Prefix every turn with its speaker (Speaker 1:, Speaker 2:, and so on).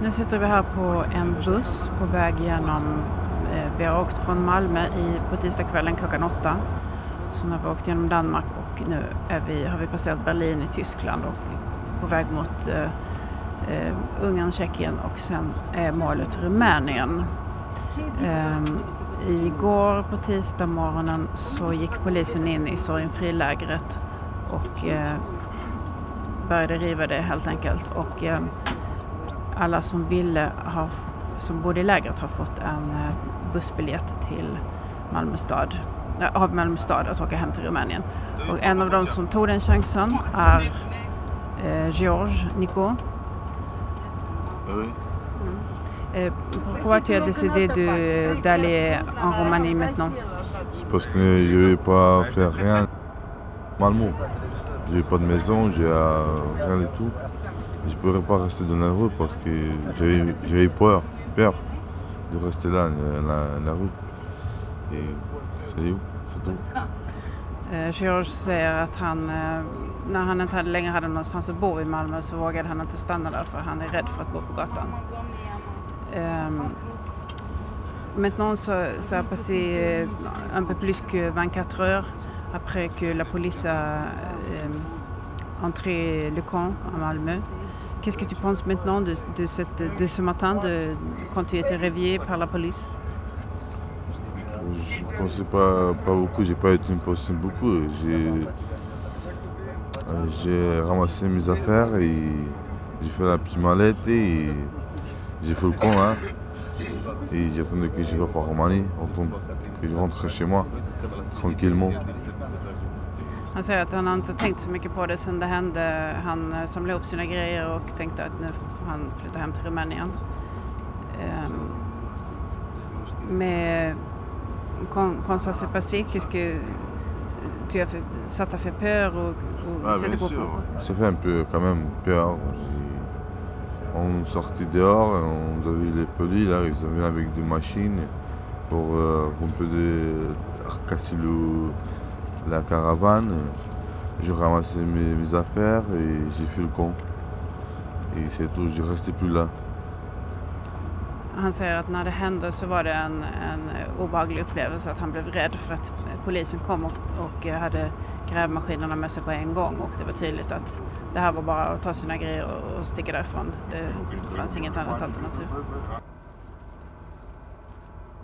Speaker 1: Nu sitter vi här på en buss på väg genom, vi har åkt från Malmö på tisdagskvällen klockan 8. Så när vi åkt genom Danmark och nu har vi passerat Berlin i Tyskland och på väg mot Ungern, Tjeckien och sen är målet Rumänien. Igår på tisdag morgonen så gick polisen in i Sorgenfri-lägret och började riva det helt enkelt. Och alla som som bodde i lägret har fått en bussbiljett till av Malmö stad att åka hem till Rumänien. Och en av dem som tog den chansen är Georges Nico.
Speaker 2: Oui.
Speaker 1: Pourquoi tu as décidé d'aller en Roumanie maintenant?
Speaker 2: C'est parce que je ne vais pas faire rien. Malmo. Je n'ai pas de maison, j'ai rien du tout. Je ne pourrais pas rester dans la rue parce que j'avais peur de rester là, dans la rue. Et c'est tout.
Speaker 1: George säger att när han inte längre hade någonstans att bo i Malmö så vågade han inte stanna där för han är rädd för att bo på gatan. Maintenant, ça a passé un peu plus que 24 heures après que la police a entré le camp à Malmö. Qu'est-ce que tu penses maintenant de ce matin, quand tu étais réveillé par la police?
Speaker 2: Je ne pensais pas beaucoup, j'ai pas été pensé beaucoup. J'ai ramassé mes affaires et j'ai fait la petite mallette et j'ai fait le con là. Et j'attendais que je vais pas en Roumanie, que je rentre chez moi, tranquillement.
Speaker 1: Han säger att han inte tänkt så mycket på det sen det hände. Han samlade ihop sina grejer och tänkte att nu får han flytta hem till Rumänien. Mais quand ça s'est passé, qu'est-ce que tu as fait? Ça t'a fait peur ou c'était
Speaker 2: Bien
Speaker 1: quoi?
Speaker 2: sûr. Ça fait un peu quand même peur. On sortit dehors et on a vu les polices là, ils venaient avec des machines pour un peu casser la caravane. J'ai ramassé mes affaires et j'ai fait le con. Et c'est tout, je restais plus là.
Speaker 1: Han säger att när det hände så var det en obehaglig upplevelse att han blev rädd för att polisen kom och hade grävmaskinerna med sig på en gång och det var tydligt att det här var bara att ta sina grejer och sticka därifrån. Det fanns inget annat alternativ.